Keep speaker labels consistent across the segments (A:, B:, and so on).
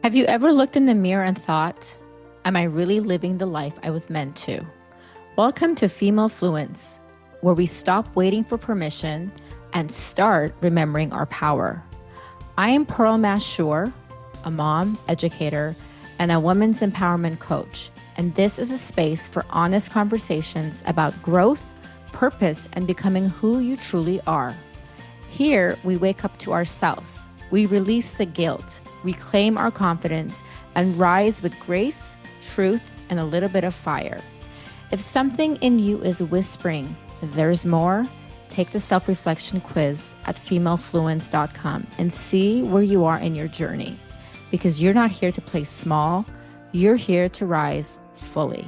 A: Have you ever looked in the mirror and thought, am I really living the life I was meant to? Welcome to Female Fluence, where we stop waiting for permission and start remembering our power. I am Pearl Mashour, a mom, educator, and a women's empowerment coach. And this is a space for honest conversations about growth, purpose, and becoming who you truly are. Here, we wake up to ourselves. We release the guilt, reclaim our confidence, and rise with grace, truth, and a little bit of fire. If something in you is whispering, there's more, take the self-reflection quiz at femalefluence.com and see where you are in your journey. Because you're not here to play small, you're here to rise fully.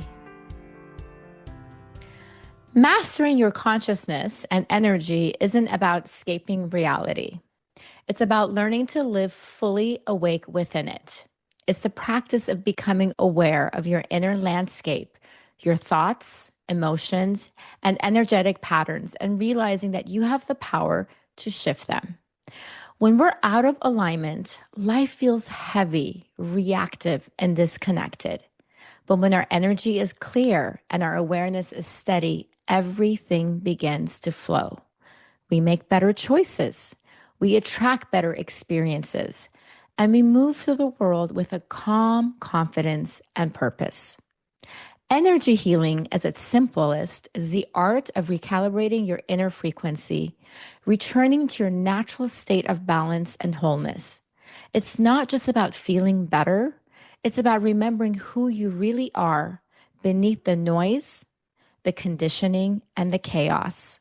A: Mastering your consciousness and energy isn't about escaping reality. It's about learning to live fully awake within it. It's the practice of becoming aware of your inner landscape, your thoughts, emotions, and energetic patterns, and realizing that you have the power to shift them. When we're out of alignment, life feels heavy, reactive, and disconnected. But when our energy is clear and our awareness is steady, everything begins to flow. We make better choices. We attract better experiences, and we move through the world with a calm confidence and purpose. Energy healing, at its simplest, is the art of recalibrating your inner frequency, returning to your natural state of balance and wholeness. It's not just about feeling better, it's about remembering who you really are beneath the noise, the conditioning, and the chaos.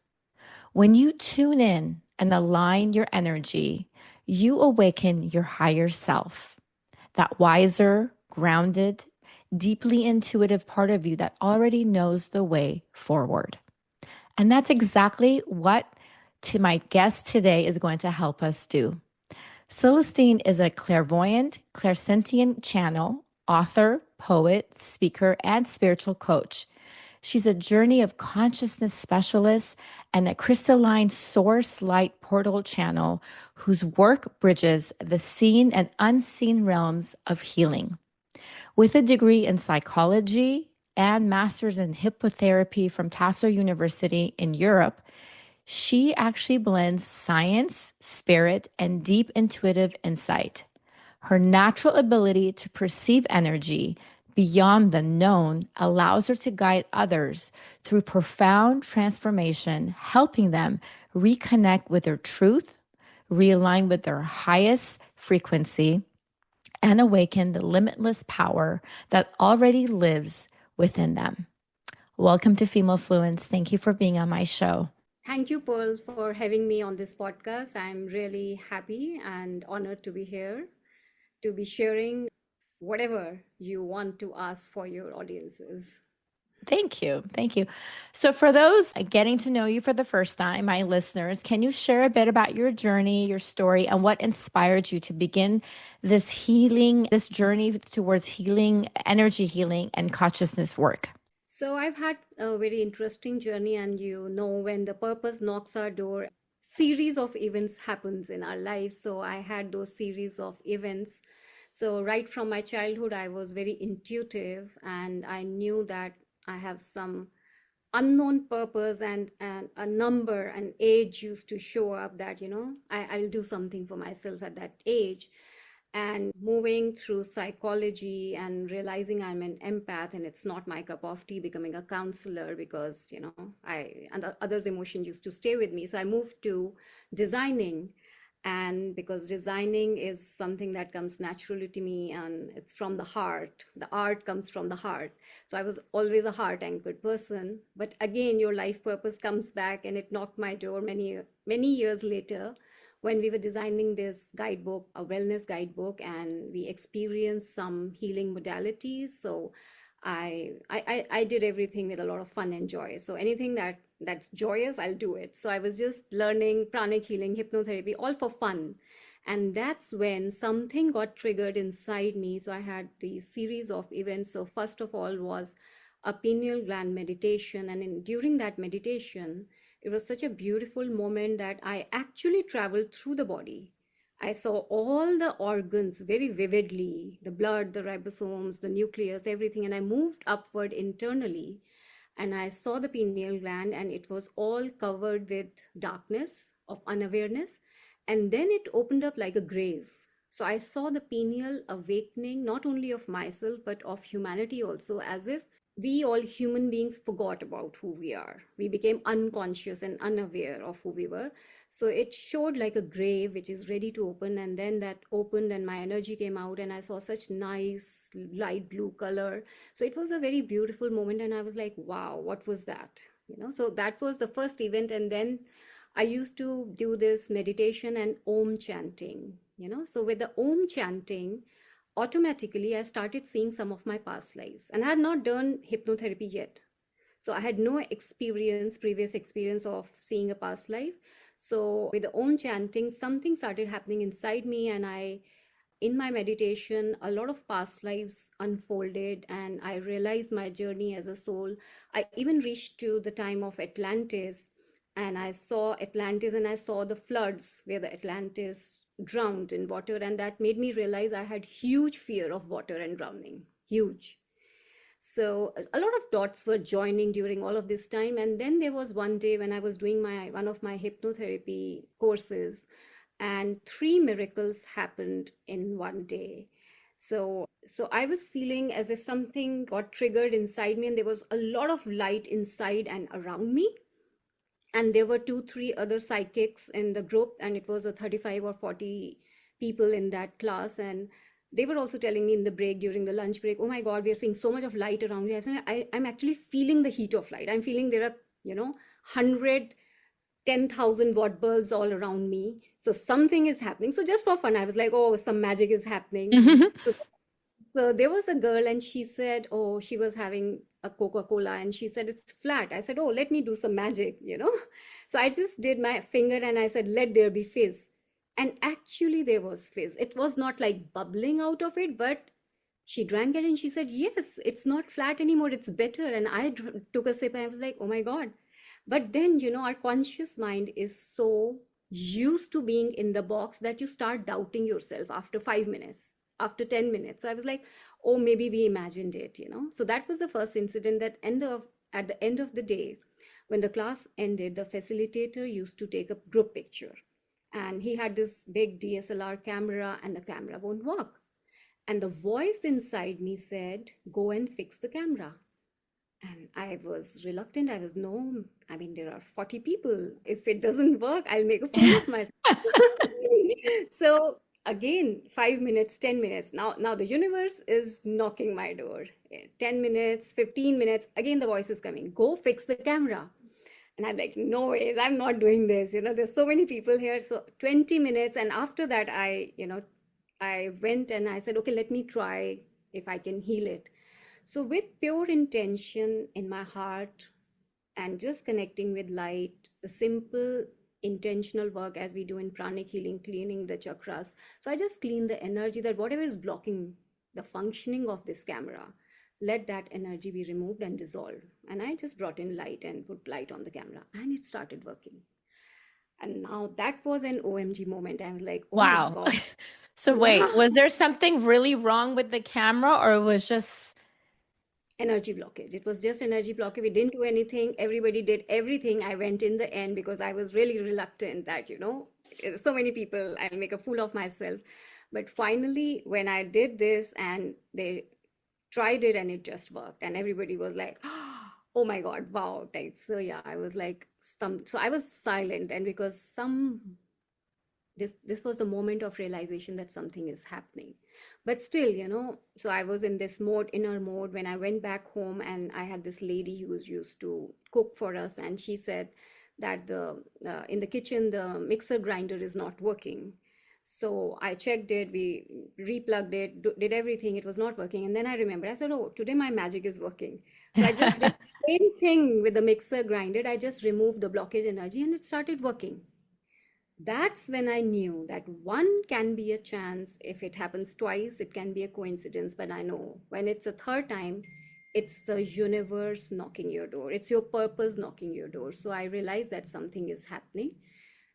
A: When you tune in and align your energy, you awaken your higher self, that wiser, grounded, deeply intuitive part of you that already knows the way forward. And that's exactly what my guest today is going to help us do. Celestine is a clairvoyant, clairsentient channel, author, poet, speaker, and spiritual coach. She's a journey of consciousness specialist and a crystalline source light portal channel whose work bridges the seen and unseen realms of healing. With a degree in psychology and master's in hypnotherapy from Tasso University in Europe, she actually blends science, spirit, and deep intuitive insight. Her natural ability to perceive energy beyond the known allows her to guide others through profound transformation, helping them reconnect with their truth, realign with their highest frequency, and awaken the limitless power that already lives within them. Welcome to Female Fluence. Thank you for being on my show.
B: Thank you, Pearl, for having me on this podcast. I'm really happy and honored to be here to be sharing whatever you want to ask for your audiences.
A: Thank you. Thank you. So, for those getting to know you for the first time, my listeners, can you share a bit about your journey, your story, and what inspired you to begin this healing, this journey towards healing, energy healing, and consciousness work?
B: So, I've had a very interesting journey, and when the purpose knocks our door, series of events happens in our life. So, I had those series of events. So, right from my childhood, I was very intuitive, and I knew that I have some unknown purpose, and a number and age used to show up that I'll do something for myself at that age. And moving through psychology and realizing I'm an empath and it's not my cup of tea, becoming a counselor because I and the others' emotion used to stay with me. So I moved to designing, and because designing is something that comes naturally to me and it's from the heart, the art comes from the heart. So I was always a heart anchored person, but again your life purpose comes back and it knocked my door many years later when we were designing this guidebook, a wellness guidebook, and we experienced some healing modalities. So I did everything with a lot of fun and joy. So anything that's joyous, I'll do it. So I was just learning pranic healing, hypnotherapy, all for fun. And that's when something got triggered inside me. So I had these series of events. So first of all was a pineal gland meditation. And during that meditation, it was such a beautiful moment that I actually traveled through the body. I saw all the organs very vividly, the blood, the ribosomes, the nucleus, everything. And I moved upward internally and I saw the pineal gland, and it was all covered with darkness of unawareness. And then it opened up like a grave. So I saw the pineal awakening, not only of myself, but of humanity also, as if we all human beings forgot about who we are. We became unconscious and unaware of who we were. So it showed like a grave which is ready to open, and then that opened and my energy came out and I saw such nice light blue color. So it was a very beautiful moment and I was like, wow, what was that? So that was the first event. And then I used to do this meditation and Om chanting. So with the Om chanting, automatically I started seeing some of my past lives, and I had not done hypnotherapy yet. So I had no previous experience of seeing a past life. So with the Om chanting, something started happening inside me, and in my meditation, a lot of past lives unfolded, and I realized my journey as a soul. I even reached to the time of Atlantis, and I saw Atlantis and I saw the floods where the Atlantis drowned in water, and that made me realize I had huge fear of water and drowning. Huge. So a lot of dots were joining during all of this time. And then there was one day when I was doing one of my hypnotherapy courses, and three miracles happened in one day. So I was feeling as if something got triggered inside me, and there was a lot of light inside and around me. And there were 2 3 other psychics in the group, and it was a 35 or 40 people in that class. And they were also telling me in the break, during the lunch break, oh my god, we are seeing so much of light around you. I'm actually feeling the heat of light. I'm feeling there are 100 10,000 watt bulbs all around me, so something is happening. So just for fun, I was like, oh, some magic is happening. So there was a girl, and she said, oh, she was having a Coca-Cola, and she said, it's flat. I said, oh, let me do some magic. So I just did my finger and I said, let there be fizz. And actually there was fizz. It was not like bubbling out of it, but she drank it and she said, yes, it's not flat anymore. It's better. And I took a sip and I was like, oh my God. But then, our conscious mind is so used to being in the box that you start doubting yourself after 5 minutes, after 10 minutes. So I was like, oh, maybe we imagined it. So that was the first incident. At the end of the day, when the class ended, the facilitator used to take a group picture. And he had this big DSLR camera, and the camera won't work. And the voice inside me said, go and fix the camera. And I was reluctant. No, there are 40 people. If it doesn't work, I'll make a fool of myself. So again, 5 minutes, 10 minutes. Now the universe is knocking my door. 10 minutes, 15 minutes. Again, the voice is coming. Go fix the camera. And I'm like, no ways, I'm not doing this. There's so many people here. So 20 minutes. And after that, I went and I said, okay, let me try if I can heal it. So with pure intention in my heart and just connecting with light, the simple intentional work as we do in pranic healing, cleaning the chakras. So I just clean the energy, that whatever is blocking the functioning of this camera, let that energy be removed and dissolved. And I just brought in light and put light on the camera, and it started working. And now that was an OMG moment. I was like, oh
A: Wow.
B: my God.
A: So wait, was there something really wrong with the camera, or it was just
B: energy blockage? It was just energy blockage. We didn't do anything. Everybody did everything. I went in the end because I was really reluctant that, so many people, I'll make a fool of myself. But finally, when I did this and they tried it and it just worked, and everybody was like, oh my God, wow type. So yeah, I was like, so I was silent, and because this was the moment of realization that something is happening. But still, so I was in this inner mode. When I went back home, and I had this lady who was used to cook for us, and she said that in the kitchen the mixer grinder is not working. So I checked it, we replugged it, did everything, it was not working. And then I remembered, I said, oh, today my magic is working. So I just did the same thing with the mixer grinder. I just removed the blockage energy and it started working. That's when I knew that one can be a chance. If it happens twice, it can be a coincidence. But I know when it's a third time, it's the universe knocking your door. It's your purpose knocking your door. So I realized that something is happening.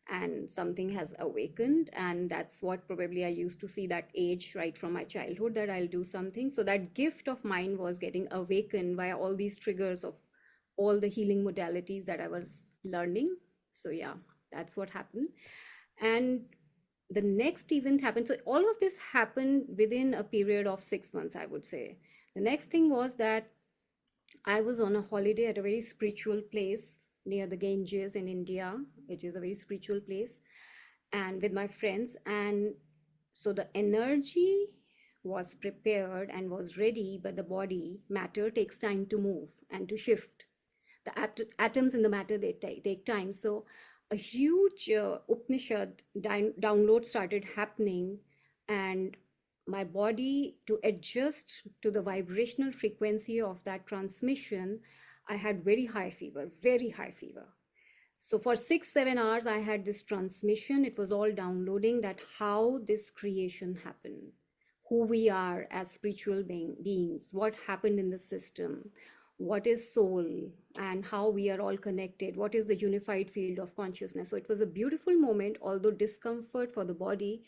B: and something has awakened. And that's what probably I used to see that age right from my childhood, that I'll do something. So that gift of mine was getting awakened by all these triggers of all the healing modalities that I was learning. So yeah, that's what happened. And the next event happened. So all of this happened within a period of 6 months, I would say. The next thing was that I was on a holiday at a very spiritual place near the Ganges in India, which is a very spiritual place, and with my friends. And so the energy was prepared and was ready, but the body, matter, takes time to move and to shift. The atoms in the matter, they take time. So a huge Upanishad download started happening, and my body, to adjust to the vibrational frequency of that transmission, I had very high fever, very high fever. So for 6 7 hours I had this transmission. It was all downloading that how this creation happened, who we are as spiritual beings, what happened in the system, what is soul, and how we are all connected, what is the unified field of consciousness. So it was a beautiful moment, although discomfort for the body,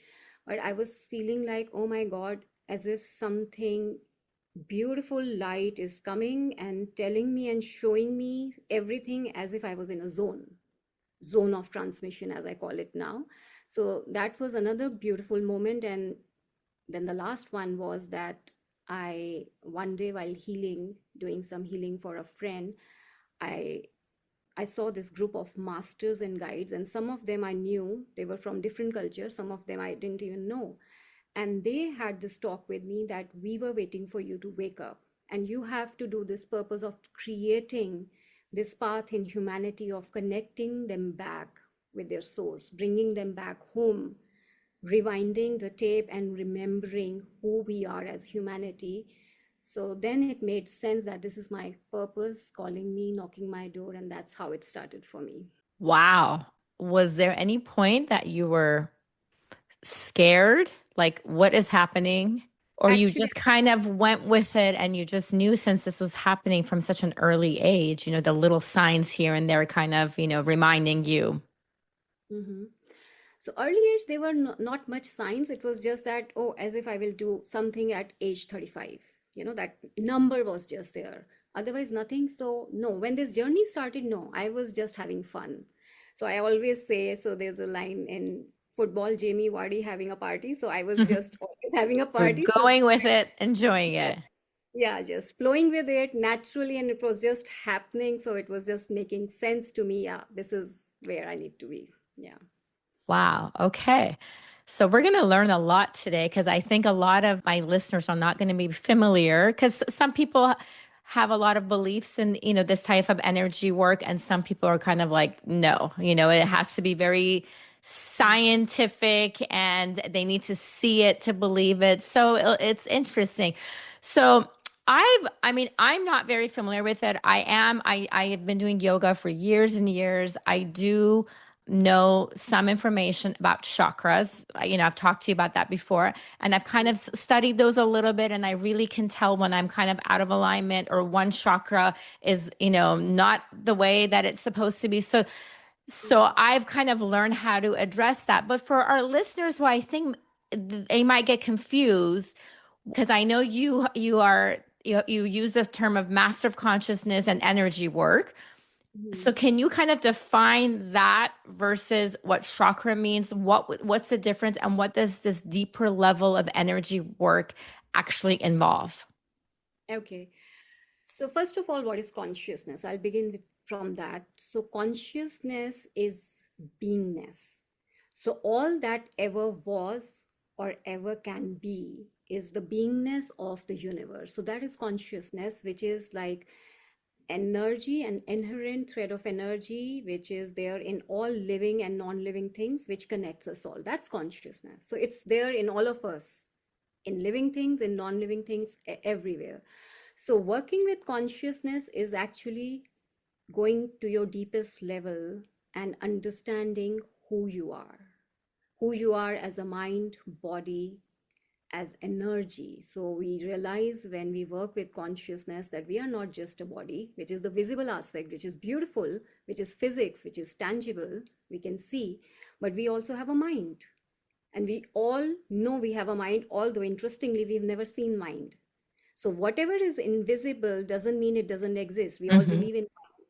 B: but I was feeling like, oh my God, as if something beautiful light is coming and telling me and showing me everything, as if I was in a zone of transmission, as I call it now. So that was another beautiful moment. And then the last one was that I, one day while healing, doing some healing for a friend, I I saw this group of masters and guides, and some of them I knew, they were from different cultures, some of them I didn't even know. And they had this talk with me that we were waiting for you to wake up, and you have to do this purpose of creating this path in humanity of connecting them back with their source, bringing them back home, rewinding the tape and remembering who we are as humanity. So then it made sense that this is my purpose calling me, knocking my door, and that's how it started for me.
A: Wow. Was there any point that you were scared? Like, what is happening? Or you
B: Actually,
A: just kind of went with it and you just knew, since this was happening from such an early age, the little signs here and there kind of, reminding you.
B: mhm. So early age, they were not much signs. It was just that, oh, as if I will do something at age 35. That number was just there. Otherwise, nothing. So, no, when this journey started, no, I was just having fun. So I always say, so there's a line in football, Jamie Vardy having a party. So I was just always having a
A: You're
B: party. So
A: going with it, enjoying
B: yeah,
A: it.
B: yeah, just flowing with it naturally. And it was just happening. So it was just making sense to me. Yeah, this is where I need to be. Yeah.
A: Wow. Okay. So we're going to learn a lot today, because I think a lot of my listeners are not going to be familiar, because some people have a lot of beliefs in, this type of energy work, and some people are kind of like, no, it has to be very scientific and they need to see it to believe it. So it's interesting. So I'm not very familiar with it. I have been doing yoga for years and years. I do know some information about chakras. I've talked to you about that before, and I've kind of studied those a little bit, and I really can tell when I'm kind of out of alignment, or one chakra is, not the way that it's supposed to be. So I've kind of learned how to address that. But for our listeners who I think they might get confused, because I know you use the term of master of consciousness and energy work. So
B: Mhm.
A: can you kind of define that versus what chakra means? What's the difference, and what does this deeper level of energy work actually involve?
B: Okay. So, first of all, what is consciousness? I'll begin from that. So, consciousness is beingness. So, all that ever was or ever can be is the beingness of the universe. So, that is consciousness, which is like energy, an inherent thread of energy, which is there in all living and non living things, which connects us all. That's consciousness. So, it's there in all of us, in living things, in non living things, everywhere. So, working with consciousness is actually going to your deepest level and understanding who you are as a mind, body, as energy. So, we realize when we work with consciousness that we are not just a body, which is the visible aspect, which is beautiful, which is physics, which is tangible, we can see, but we also have a mind. And we all know we have a mind, although interestingly, we've never seen mind. So whatever is invisible doesn't mean it doesn't exist. We all
A: Hmm.
B: believe in mind.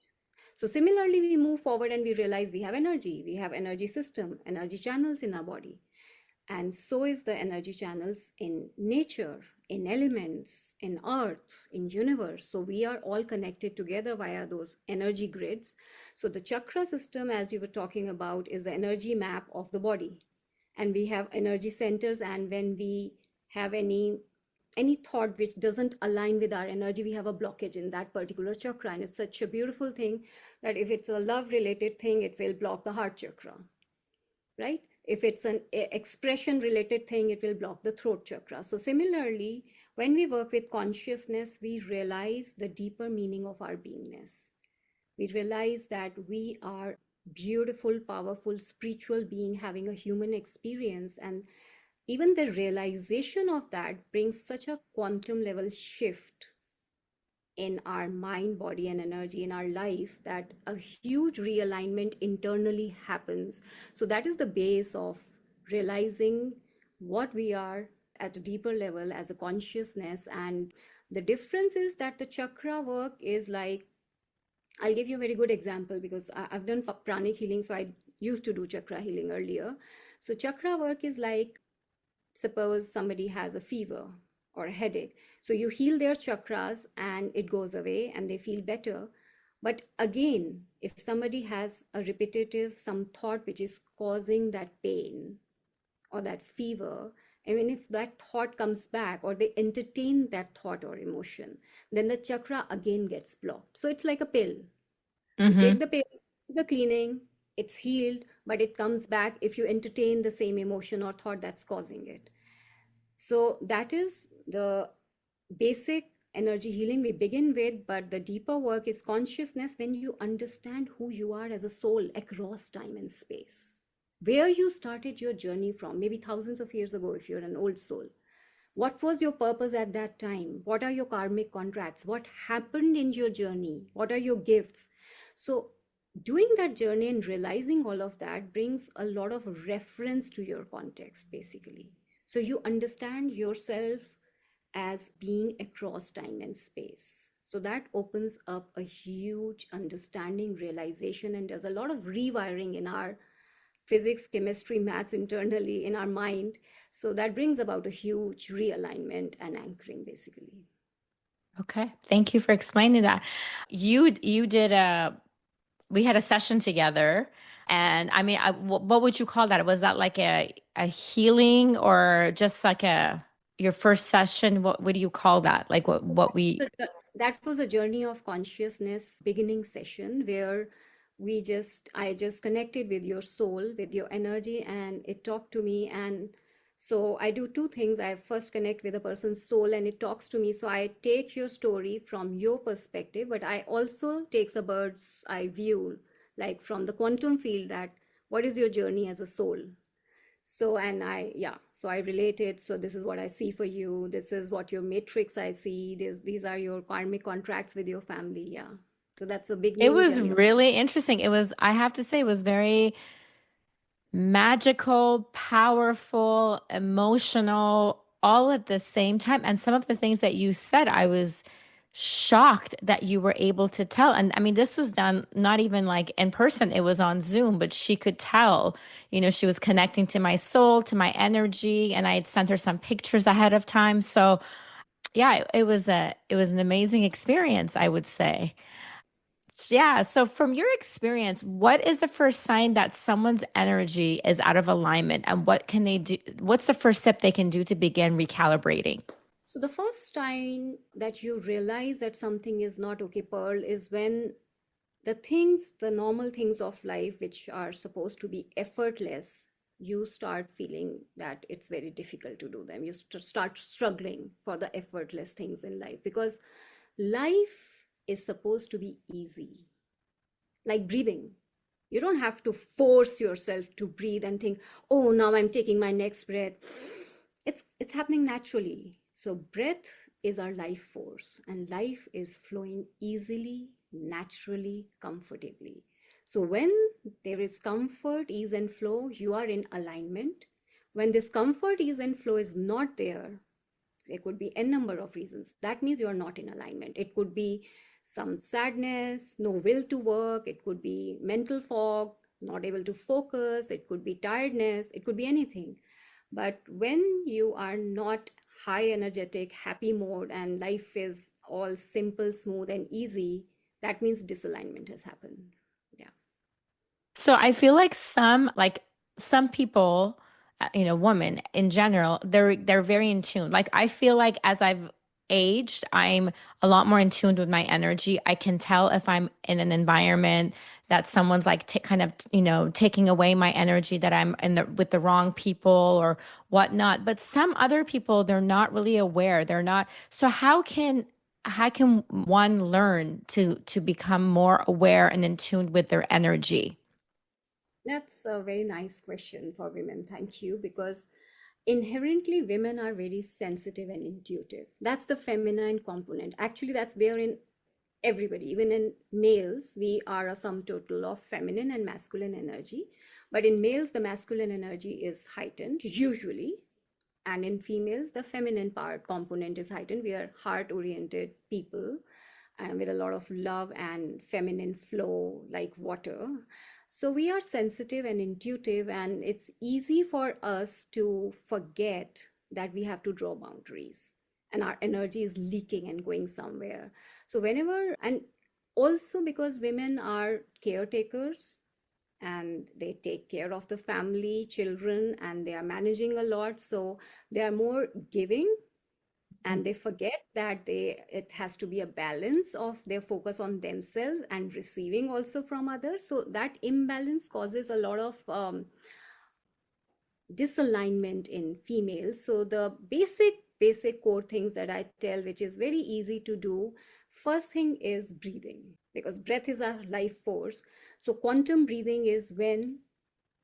B: So similarly, we move forward and we realize we have energy system, energy channels in our body. And so is the energy channels in nature, in elements, in earth, in universe. So we are all connected together via those energy grids. So the chakra system, as you were talking about, is the energy map of the body. And we have energy centers, and when we have any thought which doesn't align with our energy, we have a blockage in that particular chakra. And it's such a beautiful thing that if it's a love related thing, it will block the heart chakra, right? If it's an expression related thing, it will block the throat chakra. So similarly, when we work with consciousness, we realize the deeper meaning of our beingness. We realize that we are beautiful, powerful, spiritual being having a human experience. And even the realization of that brings such a quantum level shift in our mind, body, and energy in our life that a huge realignment internally happens. So, that is the base of realizing what we are at a deeper level as a consciousness. And the difference is that the chakra work is like, I'll give you a very good example because I've done pranic healing, so I used to do chakra healing earlier. So, chakra work is like, suppose somebody has a fever or a headache, so you heal their chakras and it goes away and they feel better. But again, if somebody has a repetitive some thought which is causing that pain or that fever, I mean, if that thought comes back or they entertain that thought or emotion, then the chakra again gets blocked. So it's like a pill. You take
A: Hmm.
B: the pill, the cleaning, it's healed, but it comes back if you entertain the same emotion or thought that's causing it. So that is the basic energy healing we begin with, but the deeper work is consciousness when you understand who you are as a soul across time and space. Where you started your journey from, maybe thousands of years ago, if you're an old soul. What was your purpose at that time? What are your karmic contracts? What happened in your journey? What are your gifts? So, doing that journey and realizing all of that brings a lot of reference to your context, basically. So, you understand yourself as being across time and space. So, that opens up a huge understanding, realization, and there's a lot of rewiring in our physics, chemistry, maths internally in our mind. So that brings about a huge realignment and anchoring, basically.
A: Okay. Thank you for explaining that. You did we had a session together, and I mean, what would you call that? Was that like a healing or just like a your first session? What do you call that? Like what we
B: That was a journey of consciousness beginning session where I just connected with your soul, with your energy, and it talked to me. And so I do two things. I first connect with a person's soul and it talks to me. So I take your story from your perspective, but I also takes a bird's eye view, like from the quantum field, that what is your journey as a soul? So, and so I related. So this is what I see for you. This is what your matrix I see. These are your karmic contracts with your family. Yeah. So that's a
A: it
B: beginning
A: was
B: journey of.
A: really interesting. It was, I have to say, it was very magical, powerful, emotional, all at the same time. And some of the things that you said, I was shocked that you were able to tell. And I mean, this was done not even like in person, it was on Zoom, but she could tell, she was connecting to my soul, to my energy, and I had sent her some pictures ahead of time. So, yeah, it was an amazing experience, I would say. Yeah. So, from your experience, what is the first sign that someone's energy is out of alignment, and what can they do? What's the first step they can do to begin recalibrating?
B: So the first time that you realize that something is not okay, Pearl, is when the normal things of life, which are supposed to be effortless, you start feeling that it's very difficult to do them. You start struggling for the effortless things in life because life is supposed to be easy, like breathing. You don't have to force yourself to breathe and think, oh, now I'm taking my next breath. It's happening naturally. So breath is our life force and life is flowing easily, naturally, comfortably. So when there is comfort, ease, and flow, you are in alignment. When this comfort, ease, and flow is not there, there could be n number of reasons. That means you are not in alignment. It could be some sadness, no will to work. It could be mental fog, not able to focus. It could be tiredness. It could be anything. But when you are not high energetic, happy mode, and life is all simple, smooth, and easy, that means disalignment has happened. Yeah.
A: So I feel like some people, women in general, they're very in tune. Like I feel like as I've aged, I'm a lot more in tune with my energy. I can tell if I'm in an environment that someone's like t kind of, taking away my energy, that I'm in the with the wrong people or whatnot. But some other people, they're not really aware. They're not. So how can one learn to become more aware and in tune with their energy?
B: That's a very nice question for women. Thank you. Because inherently, women are very sensitive and intuitive. That's the feminine component. Actually, that's there in everybody. Even in males, we are a sum total of feminine and masculine energy. But in males, the masculine energy is heightened, usually. And in females, the feminine part component is heightened. We are heart oriented people with a lot of love and feminine flow like water. So we are sensitive and intuitive, and it's easy for us to forget that we have to draw boundaries and our energy is leaking and going somewhere. So, whenever, and also because women are caretakers and they take care of the family, children, and they are managing a lot. So, they are more giving, and they forget that it has to be a balance of their focus on themselves and receiving also from others. So that imbalance causes a lot of disalignment in females. So the basic core things that I tell, which is very easy to do, first thing is breathing, because breath is our life force. So quantum breathing is when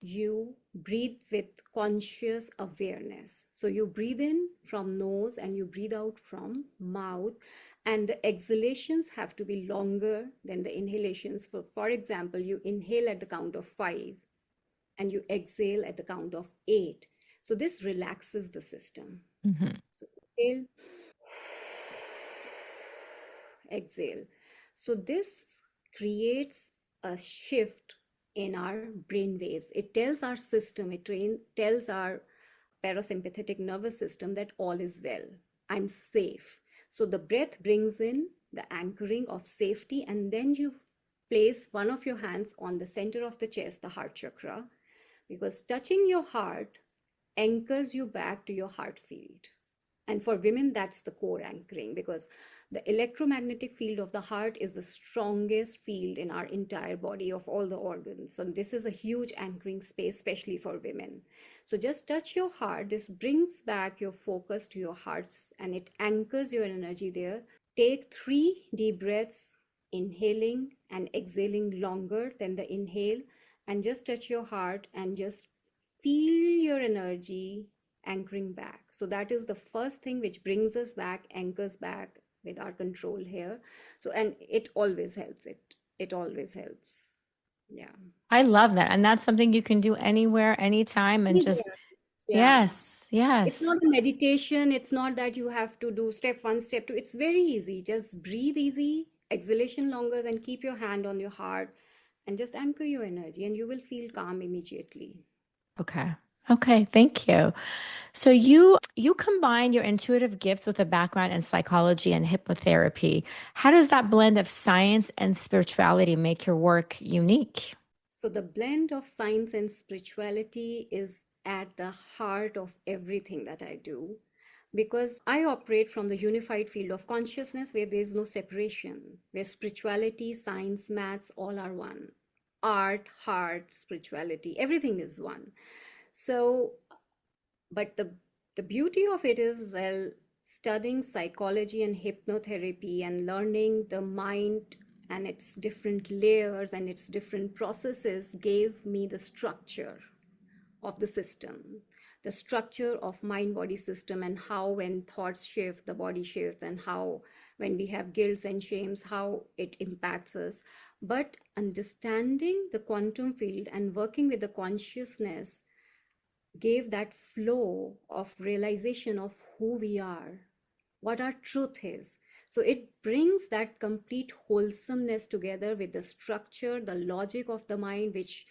B: you breathe with conscious awareness. So you breathe in from nose and you breathe out from mouth, and the exhalations have to be longer than the inhalations. For example, you inhale at the count of 5 and you exhale at the count of 8. So this relaxes the system.
A: Mhm.
B: So inhale, exhale. So this creates a shift in our brain waves. It tells our system, tells our parasympathetic nervous system that all is well. I'm safe. So the breath brings in the anchoring of safety, and then you place one of your hands on the center of the chest, the heart chakra, because touching your heart anchors you back to your heart field. And for women, that's the core anchoring, because the electromagnetic field of the heart is the strongest field in our entire body of all the organs. So this is a huge anchoring space, especially for women. So just touch your heart. This brings back your focus to your hearts and it anchors your energy there. Take 3 deep breaths, inhaling and exhaling longer than the inhale, and just touch your heart and just feel your energy anchoring back. So that is the first thing which brings us back, anchors back with our control here. So, and it always helps. It always helps. Yeah.
A: I love that. And that's something you can do anywhere, anytime, and just,
B: Anywhere. Yeah.
A: yes,
B: It's
A: yes.
B: not a meditation. It's not that you have to do step 1, step 2. It's very easy. Just breathe easy, exhalation longer, then keep your hand on your heart and just anchor your energy, and you will feel calm immediately.
A: Okay. Okay, thank you. So you combine your intuitive gifts with a background in psychology and hypnotherapy. How does that blend of science and spirituality make your work unique?
B: So the blend of science and spirituality is at the heart of everything that I do, because I operate from the unified field of consciousness where there is no separation, where spirituality, science, maths, all are one. Art, heart, spirituality, everything is one. So, but the beauty of it is, well, studying psychology and hypnotherapy and learning the mind and its different layers and its different processes gave me the structure of the system. the structure of mind body system, and how when thoughts shift, the body shifts, and how when we have guilts and shames, how it impacts us. But understanding the quantum field and working with the consciousness gave that flow of realization of who we are, what our truth is. So it brings that complete wholesomeness together with the structure, the logic of the mind, which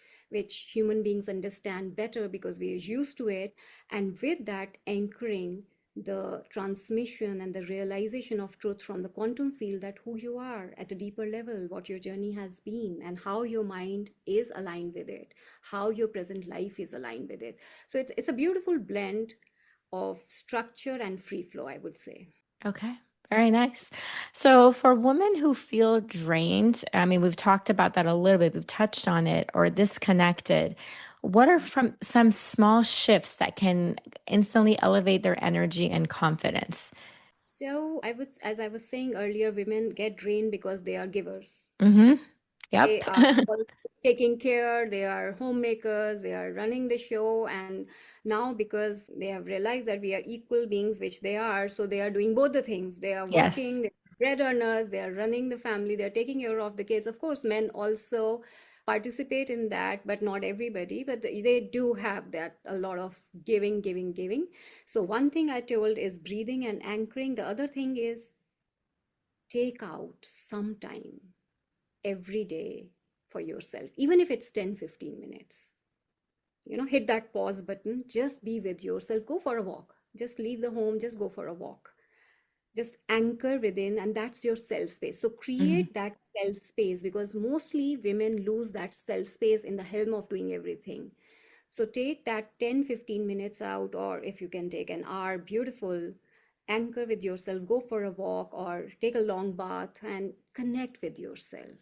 B: human beings understand better because we are used to it. And with that anchoring, the transmission and the realization of truth from the quantum field, that who you are at a deeper level, what your journey has been, and how your mind is aligned with it, how your present life is aligned with it. So it's a beautiful blend of structure and free flow, I would say.
A: Okay. Very nice. So for women who feel drained, I mean, we've talked about that a little bit, we've touched on it, or disconnected, what are from some small shifts that can instantly elevate their energy and confidence?
B: So as I was saying earlier, women get drained because they are givers.
A: Mm-hmm. Yep.
B: They are always taking care, they are homemakers, they are running the show. And now, because they have realized that we are equal beings, which they are, so they are doing both the things. They are
A: Yes.
B: working, they're bread earners, they are running the family, they're taking care of the kids. Of course, men also participate in that, but not everybody. But they do have that, a lot of giving, giving, giving. So one thing I told is breathing and anchoring. The other thing is take out some time every day for yourself, even if it's 10-15 minutes. Hit that pause button, just be with yourself, go for a walk, just leave the home, just go for a walk, just anchor within, and that's your self space. So
A: Mhm.
B: create that self space, because mostly women lose that self space in the helm of doing everything. So take that 10-15 minutes out, or if you can take an hour, beautiful. Anchor with yourself, go for a walk or take a long bath and connect with yourself.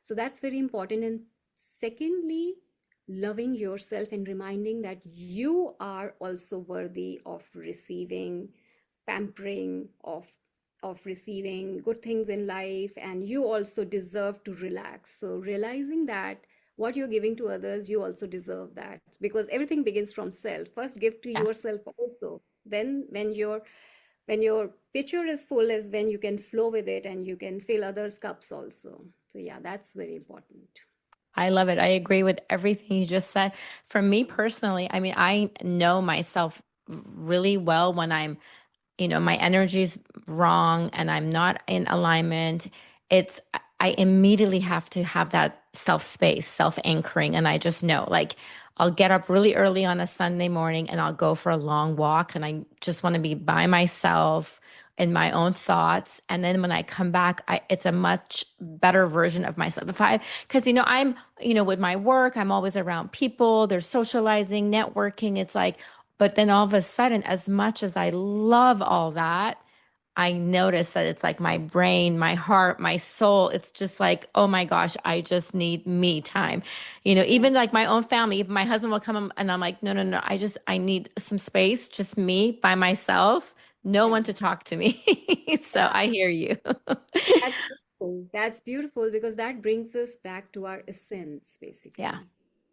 B: So that's very important. And secondly, loving yourself and reminding that you are also worthy of receiving pampering, of receiving good things in life, and you also deserve to relax. So realizing that what you're giving to others, you also deserve that, because everything begins from self. First give to
A: Yeah.
B: yourself also, then when your pitcher is full is when you can flow with it and you can fill others cups also. So yeah, that's very important.
A: I love it. I agree with everything you just said. For me personally, I mean, I know myself really well when my energy's wrong and I'm not in alignment. It's, I immediately have to have that self space, self anchoring. And I just know, like, I'll get up really early on a Sunday morning and I'll go for a long walk. And I just want to be by myself in my own thoughts. And then when I come back, it's a much better version of myself. Because, with my work, I'm always around people, there's socializing, networking. It's like, but then all of a sudden, as much as I love all that, I notice that it's like my brain, my heart, my soul, it's just like, oh my gosh, I just need me time.
B: Yeah,
A: Even like my own family, even my husband will come and I'm like, no, no, no, I need some space, just me by myself, no
B: yeah,
A: one to talk to me. So
B: yeah.
A: I hear you.
B: That's beautiful. That's beautiful because that brings us back to our essence,
A: Yeah.
B: basically.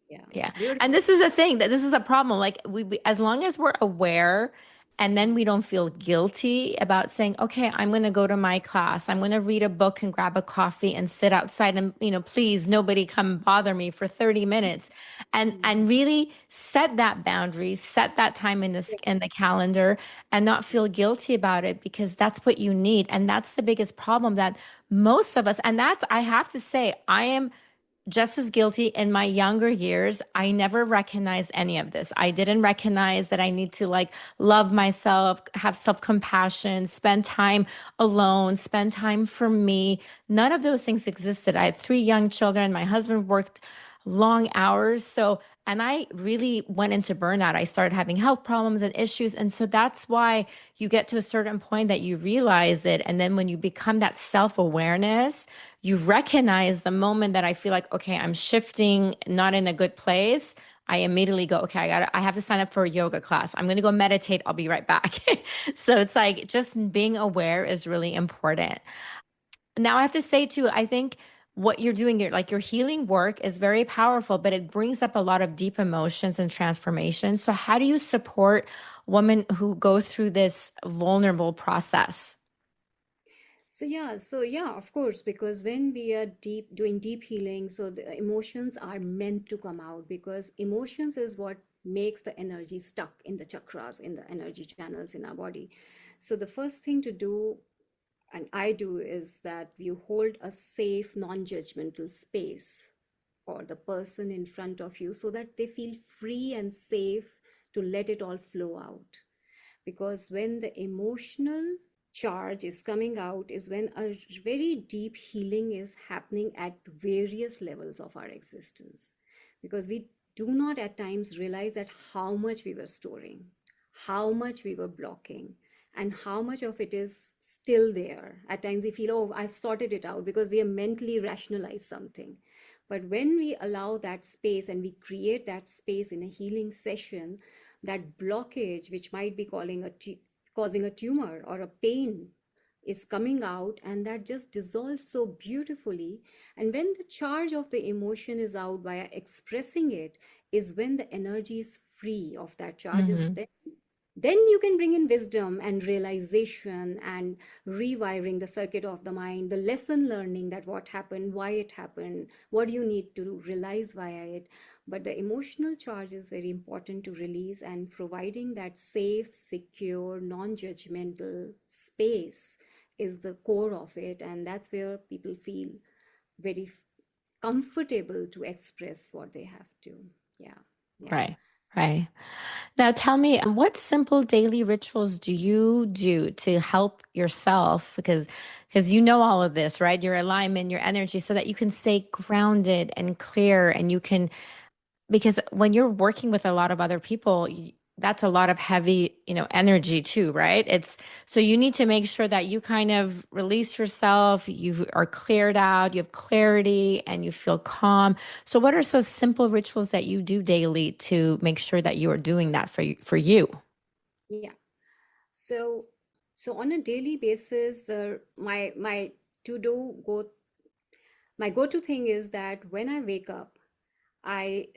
B: Yeah,
A: Yeah. And
B: beautiful.
A: this is a thing that this is a problem. Like as long as we're aware and then we don't feel guilty about saying, okay, I'm going to go to my class. I'm going to read a book and grab a coffee and sit outside and, please nobody come bother me for 30 minutes and really set that boundary, set that time in the calendar and not feel guilty about it because that's what you need. And that's the biggest problem that most of us, and that's, I have to say, I am just as guilty in my younger years. I never recognized any of this. I didn't recognize that I need to like love myself, have self compassion, spend time alone, spend time for me. None of those things existed. I had three young children. My husband worked long hours. And I really went into burnout. I started having health problems and issues. And so that's why you get to a certain point that you realize it. And then when you become that self awareness, you recognize the moment that I feel like, okay, I'm shifting, not in a good place. I immediately go, okay, I have to sign up for a yoga class. I'm going to go meditate. I'll be right back. So it's like just being aware is really important. Now I have to say too, I think what you're doing, your healing work is very powerful, but it brings up a lot of deep emotions and transformations. So how do you support women who go through this vulnerable process?
B: So of course, because when we are deep doing deep healing, so the emotions are meant to come out, because emotions is what makes the energy stuck in the chakras, in the energy channels in our body. So the first thing to do, and I do, is that you hold a safe, non-judgmental space for the person in front of you, so that they feel free and safe to let it all flow out. Because when the emotional charge is coming out is when a very deep healing is happening at various levels of our existence, because we do not at times realize that how much we were storing, how much we were blocking, and how much of it is still there. At times we feel, oh, I've sorted it out, because we have mentally rationalized something. But when we allow that space and we create that space in a healing session, that blockage, which might be causing a tumor or a pain, is coming out, and that just dissolves so beautifully. And when the charge of the emotion is out via expressing it, is when the energy is free of that charge. Is
A: Hmm.
B: then you can bring in wisdom and realization and rewiring the circuit of the mind, the lesson learning, that what happened, why it happened, what you need to realize via it. But the emotional charge is very important to release, and providing that safe, secure, non-judgmental space is the core of it. And that's where people feel very comfortable to express what they have to. Yeah. Yeah.
A: Right, right. Now tell me, what simple daily rituals do you do to help yourself? Because you know all of this, right? Your alignment, your energy, so that you can stay grounded and clear, and you can, because when you're working with a lot of other people, that's a lot of heavy, energy too, right? It's so you need to make sure that you kind of release yourself, you are cleared out, you have clarity, and you feel calm. So what are some simple rituals that you do daily to make sure that you are doing that for you?
B: Yeah. So, so on a daily basis, my to do go my go-to thing is that when I wake up, I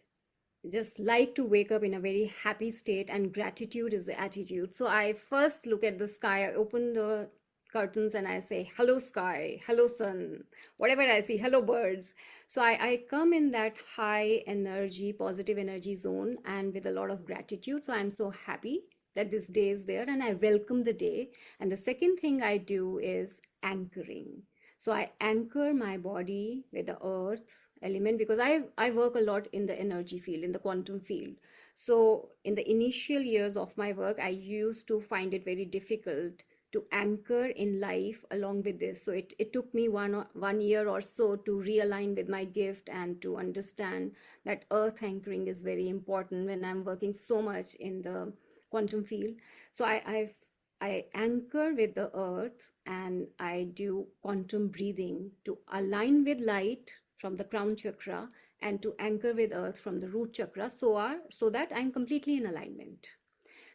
B: just like to wake up in a very happy state, and gratitude is the attitude. So I first look at the sky, I open the curtains, and I say, hello, sky, hello, sun, whatever I see, hello, birds. So I come in that high energy, positive energy zone, and with a lot of gratitude. So I'm so happy that this day is there, and I welcome the day. And the second thing I do is anchoring. So I anchor my body with the earth element, because I work a lot in the energy field, in the quantum field. So in the initial years of my work, I used to find it very difficult to anchor in life along with this. So it took me one year or so to realign with my gift, and to understand that earth anchoring is very important when I'm working so much in the quantum field. So I anchor with the earth, and I do quantum breathing to align with light from the crown chakra, and to anchor with earth from the root chakra, so that I'm completely in alignment.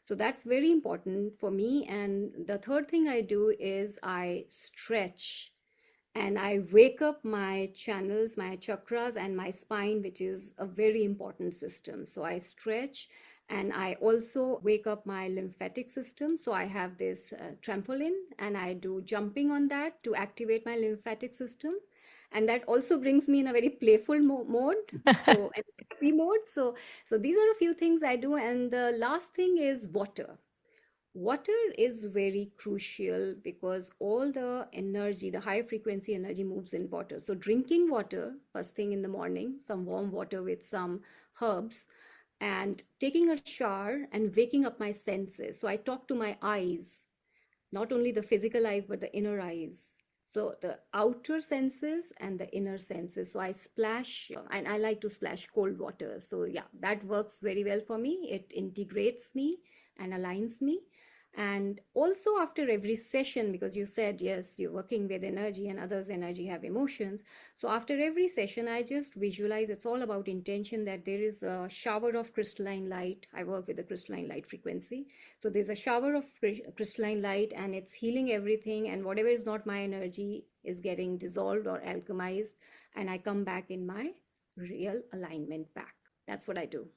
B: So that's very important for me. And the third thing I do is I stretch, and I wake up my channels, my chakras, and my spine, which is a very important system. So I stretch, and I also wake up my lymphatic system. So I have this trampoline, and I do jumping on that to activate my lymphatic system. And that also brings me in a very playful mode. So, and happy mode. So these are a few things I do. And the last thing is water. Water is very crucial, because all the energy, the high frequency energy, moves in water. So drinking water first thing in the morning, some warm water with some herbs, and taking a shower, and waking up my senses. So I talk to my eyes, not only the physical eyes, but the inner eyes. So the outer senses and the inner senses. So I splash, and I like to splash cold water. So yeah, that works very well for me. It integrates me and aligns me. And also after every session, because you said, yes, you're working with energy and others' energy have emotions. So after every session, I just visualize, it's all about intention, that there is a shower of crystalline light. I work with the crystalline light frequency. So there's a shower of crystalline light and it's healing everything. And whatever is not my energy is getting dissolved or alchemized. And I come back in my real alignment back. That's what I do.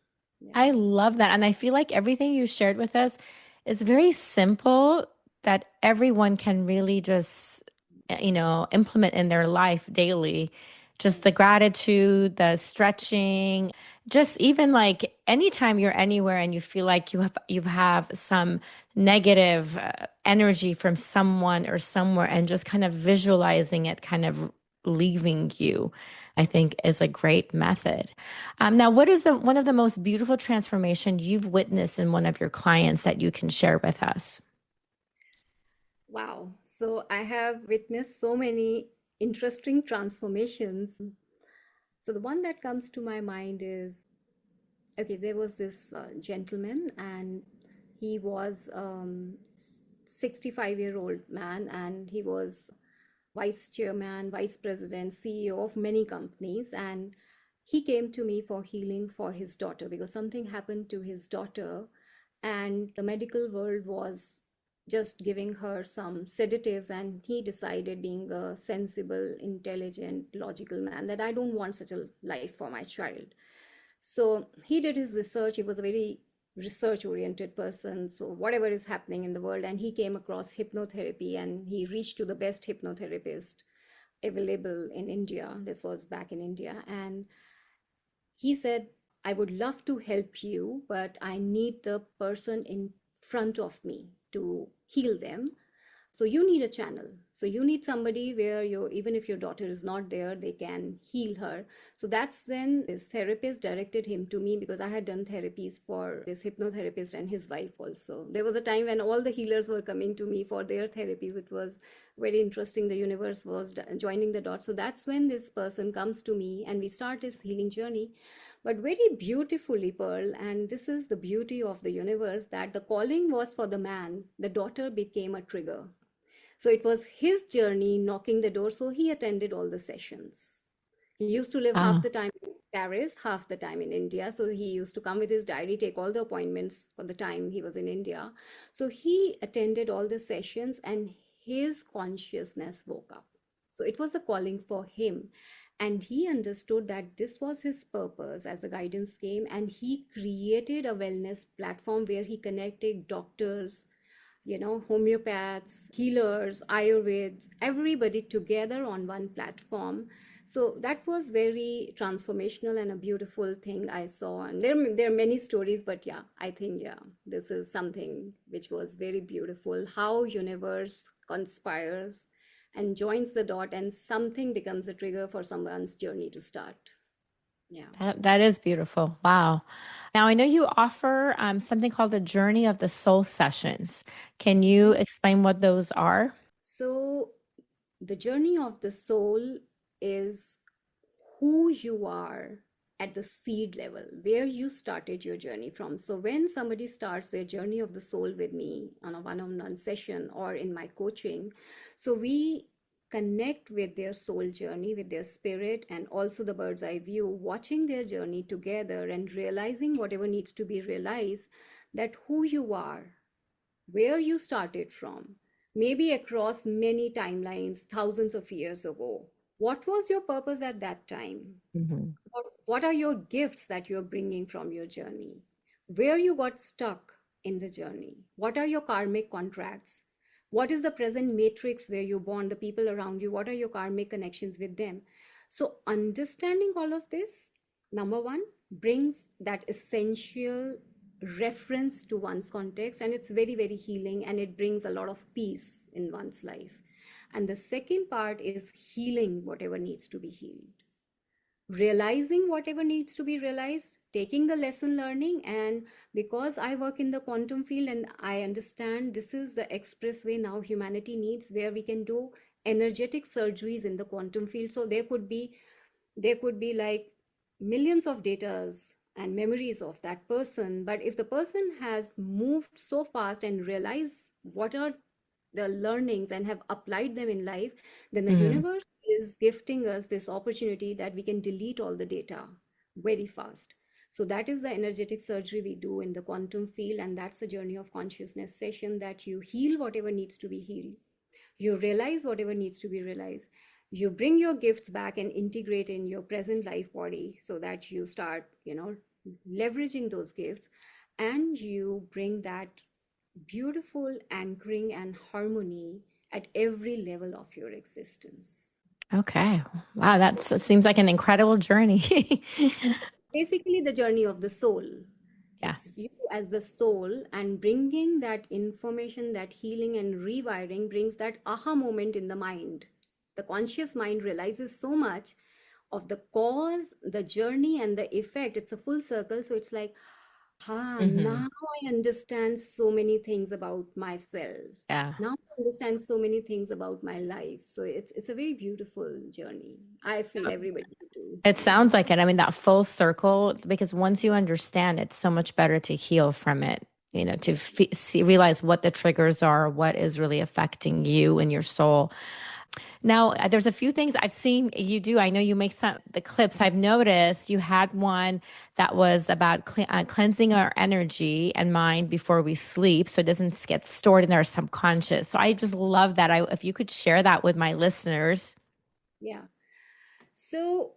B: Yeah.
A: I love that. And I feel like everything you shared with us is very simple that everyone can really just, implement in their life daily. Just the gratitude, the stretching, just even like anytime you're anywhere and you feel like you have some negative energy from someone or somewhere and just kind of visualizing it kind of leaving you, I think is a great method. Now, what is one of the most beautiful transformation you've witnessed in one of your clients that you can share with us?
B: Wow. So I have witnessed so many interesting transformations. So the one that comes to my mind is, okay, there was this gentleman, and he was 65-year-old man, and he was vice chairman, vice president, CEO of many companies. And he came to me for healing for his daughter because something happened to his daughter, and the medical world was just giving her some sedatives. And he decided, being a sensible, intelligent, logical man, that I don't want such a life for my child. So he did his research. He was a very research oriented person. So whatever is happening in the world, and he came across hypnotherapy, and he reached to the best hypnotherapist available in India. This was back in India. And he said, I would love to help you, but I need the person in front of me to heal them. So you need a channel. So you need somebody where even if your daughter is not there, they can heal her. So that's when this therapist directed him to me, because I had done therapies for this hypnotherapist and his wife also. There was a time when all the healers were coming to me for their therapies. It was very interesting. The universe was joining the dots. So that's when this person comes to me and we start this healing journey. But very beautifully, Pearl, and this is the beauty of the universe, that the calling was for the man. The daughter became a trigger. So it was his journey knocking the door. So he attended all the sessions. He used to live half
A: Wow.
B: the time in Paris, half the time in India. So he used to come with his diary, take all the appointments for the time he was in India. So he attended all the sessions and his consciousness woke up. So it was a calling for him. And he understood that this was his purpose as the guidance came. And he created a wellness platform where he connected doctors, homeopaths, healers, Ayurveds, everybody together on one platform. So that was very transformational and a beautiful thing I saw. And there are many stories, but yeah, I think, yeah, this is something which was very beautiful. How universe conspires and joins the dot, and something becomes a trigger for someone's journey to start. Yeah.
A: That is beautiful. Wow. Now, I know you offer something called the Journey of the Soul sessions. Can you explain what those are?
B: So the journey of the soul is who you are at the seed level, where you started your journey from. So when somebody starts their journey of the soul with me on a one-on-one session or in my coaching, so we connect with their soul journey, with their spirit, and also the bird's eye view, watching their journey together and realizing whatever needs to be realized, that who you are, where you started from, maybe across many timelines, thousands of years ago. What was your purpose at that time?
A: Mhm.
B: What are your gifts that you're bringing from your journey? Where you got stuck in the journey? What are your karmic contracts? What is the present matrix where you born, the people around you? What are your karmic connections with them? So, understanding all of this, number one, brings that essential reference to one's context, and it's very, very healing, and it brings a lot of peace in one's life. And the second part is healing whatever needs to be healed, realizing whatever needs to be realized, taking the lesson learning. And because I work in the quantum field and I understand this is the expressway now humanity needs, where we can do energetic surgeries in the quantum field. So there could be like millions of datas and memories of that person. But if the person has moved so fast and realized what are the learnings and have applied them in life, then the
A: Mhm.
B: universe is gifting us this opportunity that we can delete all the data very fast. So that is the energetic surgery we do in the quantum field, and that's the journey of consciousness session, that you heal whatever needs to be healed, you realize whatever needs to be realized, you bring your gifts back and integrate in your present life body so that you start, leveraging those gifts, and you bring that beautiful anchoring and harmony at every level of your existence.
A: Okay. Wow, that seems like an incredible journey.
B: Basically the journey of the soul.
A: Yeah.
B: It's you as the soul, and bringing that information, that healing and rewiring brings that aha moment in the mind. The conscious mind realizes so much of the cause, the journey, and the effect. It's a full circle. So it's like,
A: Hmm.
B: now I understand so many things about myself.
A: Yeah.
B: Now I understand so many things about my life. So it's a very beautiful journey. I feel everybody should do.
A: It sounds like it. I mean, that full circle, because once you understand, it's so much better to heal from it, to realize what the triggers are, what is really affecting you and your soul. Now, there's a few things I've seen you do. I know you make some the clips. I've noticed you had one that was about cleansing our energy and mind before we sleep, so it doesn't get stored in our subconscious. So I just love that. If you could share that with my listeners.
B: Yeah. So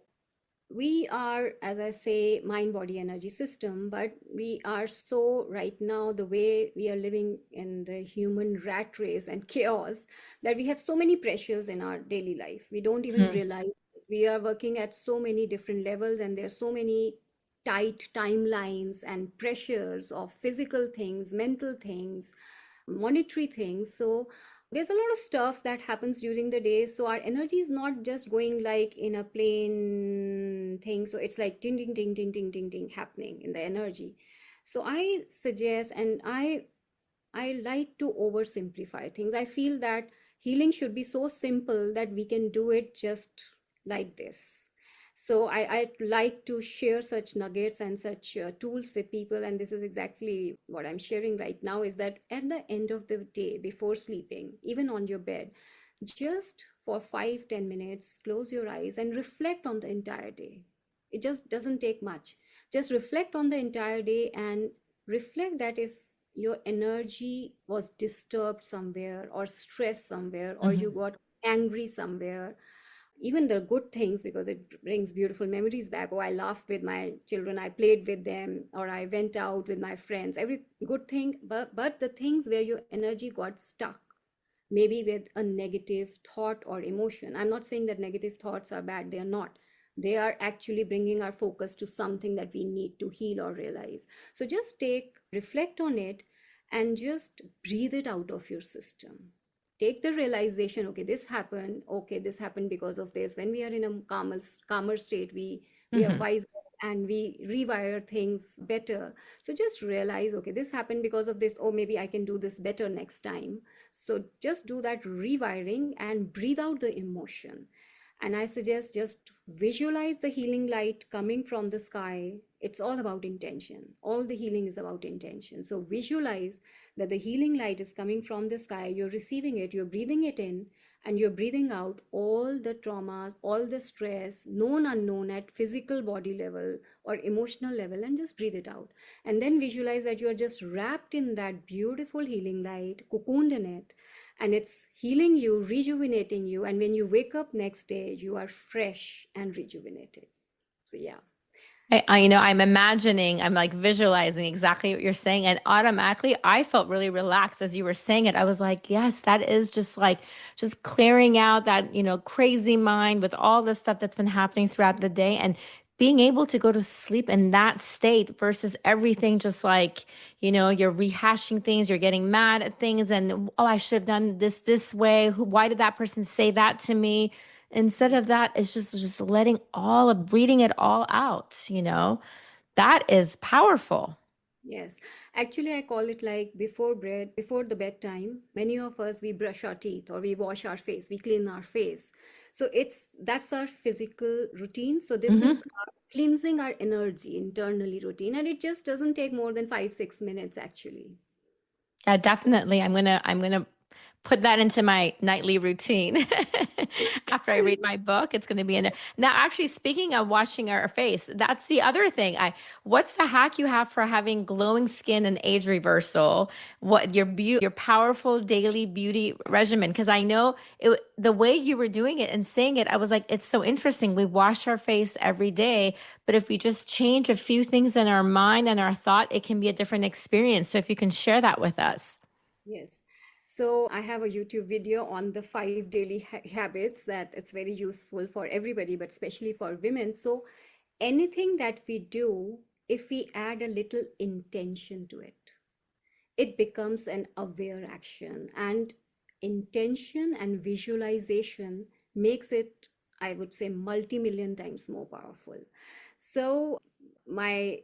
B: we are, as I say, mind body energy system, but we are so right now, the way we are living in the human rat race and chaos, that we have so many pressures in our daily life. We don't even
A: Mhm.
B: realize it. We are working at so many different levels, and there are so many tight timelines and pressures of physical things, mental things, monetary things. So there's a lot of stuff that happens during the day. So our energy is not just going like in a plain thing. So it's like ding, ding, ding, ding, ding, ding, ding happening in the energy. So I suggest, and I like to oversimplify things. I feel that healing should be so simple that we can do it just like this. So I like to share such nuggets and such tools with people. And this is exactly what I'm sharing right now, is that at the end of the day, before sleeping, even on your bed, just for 5-10 minutes, close your eyes and reflect on the entire day. It just doesn't take much. Just reflect on the entire day, and reflect that if your energy was disturbed somewhere, or stressed somewhere, or you
A: Mhm.
B: got angry somewhere, even the good things, because it brings beautiful memories back. Oh, I laughed with my children, I played with them, or I went out with my friends, every good thing. But the things where your energy got stuck, maybe with a negative thought or emotion. I'm not saying that negative thoughts are bad, they are not. They are actually bringing our focus to something that we need to heal or realize. So just reflect on it, and just breathe it out of your system. Take the realization, okay, this happened, okay, this happened because of this. When we are in a calmer state, we are
A: Mhm.
B: wiser, and we rewire things better. So just realize, okay, this happened because of this, or maybe I can do this better next time. So just do that rewiring and breathe out the emotion. And I suggest just visualize the healing light coming from the sky. It's all about intention. All the healing is about intention. So visualize that the healing light is coming from the sky. You're receiving it, you're breathing it in, and you're breathing out all the traumas, all the stress, known, unknown, at physical body level or emotional level, and just breathe it out. And then visualize that you are just wrapped in that beautiful healing light, cocooned in it, and it's healing you, rejuvenating you. And when you wake up next day, you are fresh and rejuvenated. So yeah.
A: I'm imagining, I'm like visualizing exactly what you're saying. And automatically, I felt really relaxed as you were saying it. I was like, yes, that is just like, just clearing out that, crazy mind with all the stuff that's been happening throughout the day and being able to go to sleep in that state versus everything just like, you're rehashing things, you're getting mad at things, and, oh, I should have done this way. Why did that person say that to me? Instead of that, it's just letting all of breathing it all out. That is powerful.
B: Yes, actually, I call it like before the bedtime. Many of us, we brush our teeth, or we wash our face, we clean our face. So that's our physical routine. So this
A: Hmm.
B: is cleansing our energy internally routine, and it just doesn't take more than 5 6 minutes actually.
A: Yeah, definitely. I'm gonna put that into my nightly routine. After I read my book, it's going to be in there. Now, actually, speaking of washing our face, that's the other thing. What's the hack you have for having glowing skin and age reversal? What your powerful daily beauty regimen? Because I know the way you were doing it and saying it, I was like, it's so interesting. We wash our face every day, but if we just change a few things in our mind and our thought, it can be a different experience. So if you can share that with us.
B: Yes. So I have a YouTube video on the 5 daily habits that it's very useful for everybody, but especially for women. So anything that we do, if we add a little intention to it, it becomes an aware action. And intention and visualization makes it, I would say, multi-million times more powerful. So my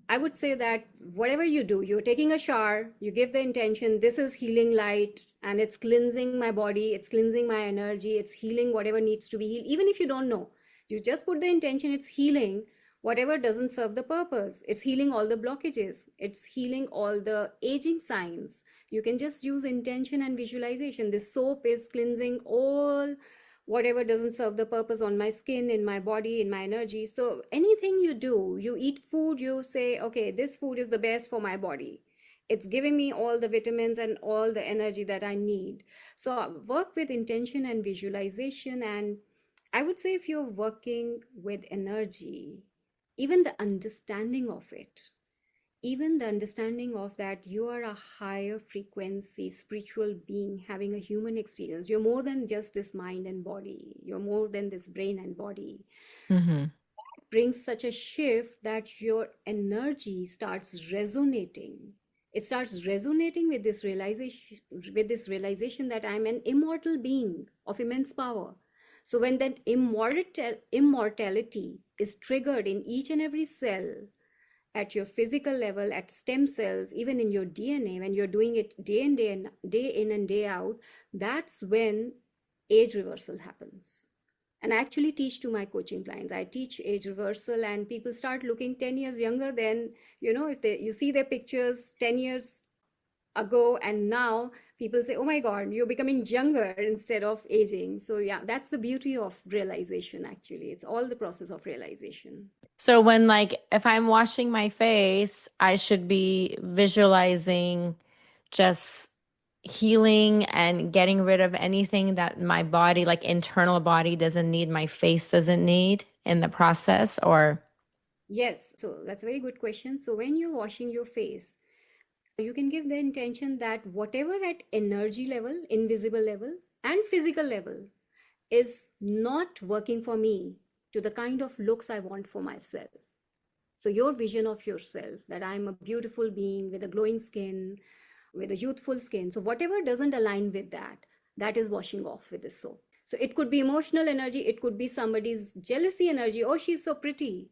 B: I would say that whatever you do, you're taking a shower, you give the intention, this is healing light and it's cleansing my body, it's cleansing my energy, it's healing whatever needs to be healed. Even if you don't know, you just put the intention, it's healing whatever doesn't serve the purpose. It's healing all the blockages, it's healing all the aging signs. You can just use intention and visualization. This soap is cleansing all whatever doesn't serve the purpose on my skin, in my body, in my energy. So anything you do, you eat food, you say, okay, this food is the best for my body, it's giving me all the vitamins and all the energy that I need. So work with intention and visualization. And I would say if you're working with energy, even the understanding of it, even the understanding of that you are a higher frequency spiritual being having a human experience, you're more than just this mind and body, you're more than this brain and body,
A: Hmm.
B: brings such a shift that your energy starts resonating. It starts resonating with this realization that I'm an immortal being of immense power. So when that immortality is triggered in each and every cell, at your physical level, at stem cells, even in your DNA, when you're doing it day in and day out, that's when age reversal happens. And I actually teach to my coaching clients. I teach age reversal, and people start looking 10 years younger than, if you see their pictures 10 years ago and now, people say, oh my God, you're becoming younger instead of aging. So yeah, that's the beauty of realization. Actually, it's all the process of realization.
A: So when like if I'm washing my face, I should be visualizing just healing and getting rid of anything that my body, like internal body doesn't need, my face doesn't need in the process or
B: Yes, so that's a very good question. So when you're washing your face, you can give the intention that whatever at energy level, invisible level, and physical level is not working for me to the kind of looks I want for myself. So your vision of yourself, that I'm a beautiful being with a glowing skin, with a youthful skin. So whatever doesn't align with that, that is washing off with this soap. So it could be emotional energy, it could be somebody's jealousy energy. Oh, she's so pretty.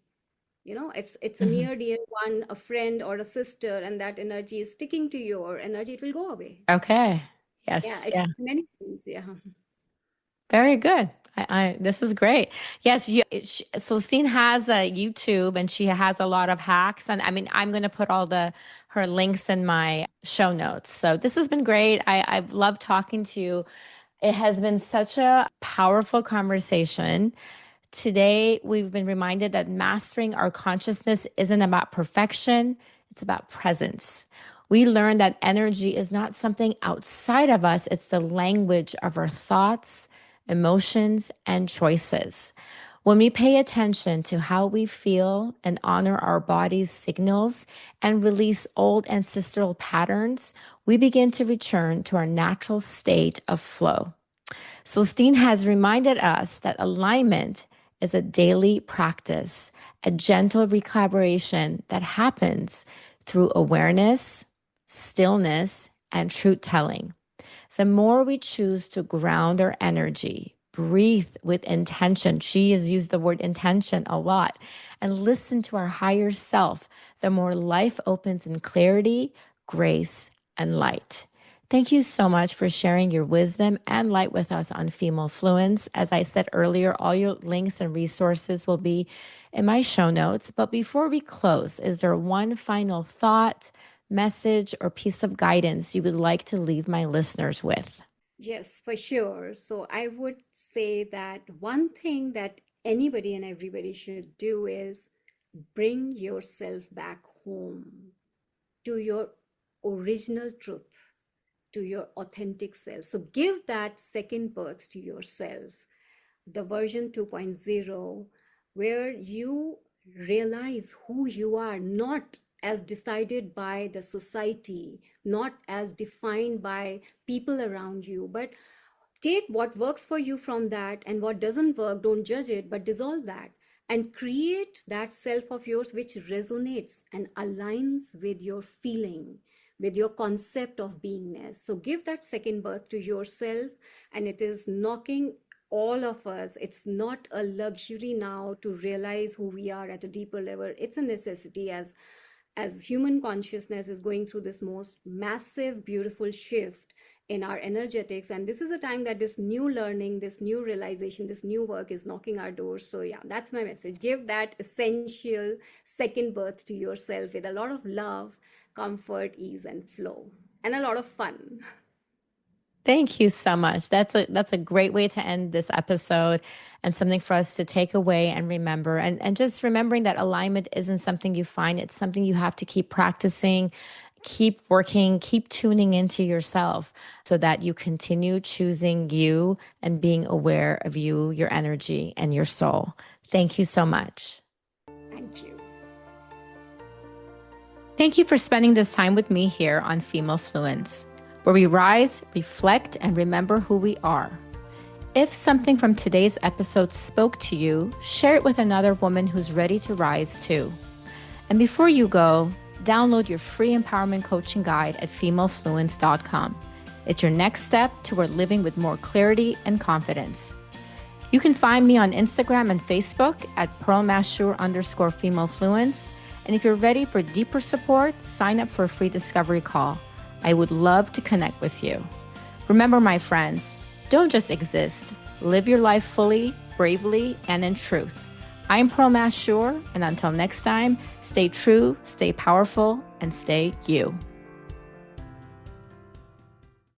B: If it's a
A: Mhm.
B: near dear one, a friend or a sister, and that energy is sticking to your energy, it will go away.
A: Okay.
B: Yeah,
A: Yes,
B: it
A: yeah.
B: many things. Yeah.
A: Very good. This is great. Yes, Celestine has a YouTube and she has a lot of hacks. And I mean, I'm going to put all her links in my show notes. So this has been great. I've loved talking to you. It has been such a powerful conversation. Today, we've been reminded that mastering our consciousness isn't about perfection, it's about presence. We learned that energy is not something outside of us, it's the language of our thoughts, emotions, and choices. When we pay attention to how we feel and honor our body's signals and release old ancestral patterns, we begin to return to our natural state of flow. Celestine has reminded us that alignment is a daily practice, a gentle recalibration that happens through awareness, stillness, and truth telling. The more we choose to ground our energy, breathe with intention, she has used the word intention a lot, and listen to our higher self, the more life opens in clarity, grace, and light. Thank you so much for sharing your wisdom and light with us on female fluence. As I said earlier, all your links and resources will be in my show notes. But before we close, is there one final thought, message, or piece of guidance you would like to leave my listeners with?
B: Yes, for sure. So I would say that one thing that anybody and everybody should do is bring yourself back home to your original truth, to your authentic self. So give that second birth to yourself, the version 2.0, where you realize who you are, not as decided by the society, not as defined by people around you, but take what works for you from that, and what doesn't work, don't judge it, but dissolve that and create that self of yours which resonates and aligns with your feeling, with your concept of beingness. So give that second birth to yourself, and it is knocking all of us. It's not a luxury now to realize who we are at a deeper level. It's a necessity, as human consciousness is going through this most massive, beautiful shift in our energetics. And this is a time that this new learning, this new realization, this new work is knocking our doors. So yeah, that's my message. Give that essential second birth to yourself with a lot of love, comfort, ease, and flow, and a lot of fun.
A: Thank you so much. That's a great way to end this episode, and something for us to take away and remember. And just remembering that alignment isn't something you find, it's something you have to keep practicing, keep working, keep tuning into yourself so that you continue choosing you and being aware of you, your energy, and your soul. Thank you so much.
B: Thank you.
A: Thank you for spending this time with me here on Female Fluence, where we rise, reflect, and remember who we are. If something from today's episode spoke to you, share it with another woman who's ready to rise too. And before you go, download your free empowerment coaching guide at femalefluence.com. It's your next step toward living with more clarity and confidence. You can find me on Instagram and Facebook at Mashour_femalefluence. And if you're ready for deeper support, sign up for a free discovery call. I would love to connect with you. Remember, my friends, don't just exist. Live your life fully, bravely, and in truth. I'm Mashour, and until next time, stay true, stay powerful, and stay you.